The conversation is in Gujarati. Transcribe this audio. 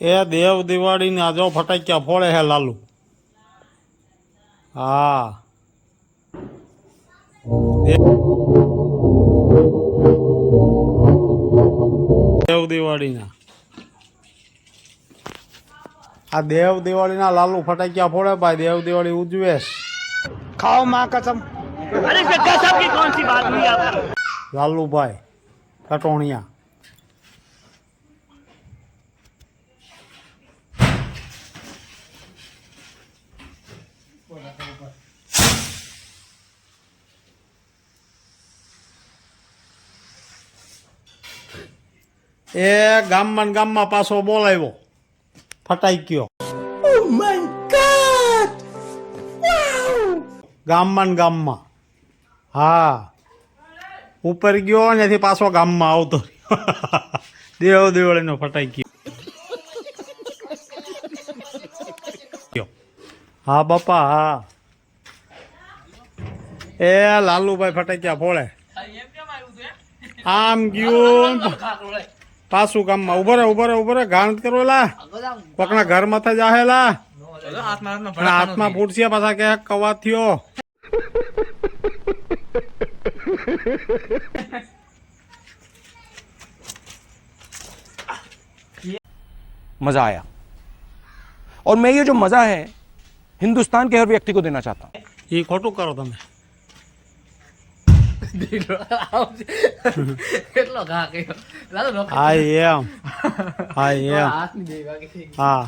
એ દેવ દિવાળીના જો ફટાક્યા ફોડે હે લાલુ. હા દેવ દિવાળીના આ દેવ દિવાળીના લાલુ ફટાક્યા ફોડે ભાઈ. દેવ દિવાળી ઉજવે खाओ माँ कसम। अरे गजब की कौन सी बात हुई आपकी? લાલુભાઈ કટોણિયા. એ ગામમાં ને ગામમાં પાછો બોલાવ્યો ફટાક્યો. ગામમાં ને ગામમાં. હા ઉપર ગયો ત્યાંથી પાછો ગામમાં આવતો દેવ દિવાળીનો ફટાક્યો. હા બાપા હા. એ લાલુભાઈ ફટાક્યા ફોડે. આમ ગયું પાછું ગામમાં. ઉભરે ગાણ કરો લા. કોકના ઘર માથે જાહેલા હાથમાં ફૂટશે પાછા કે કવા થયો. मजा आया और मैं ये जो मजा है हिंदुस्तान के हर व्यक्ति को देना चाहता हूं. એ ખોટું કરો તમે. હા એમ હા.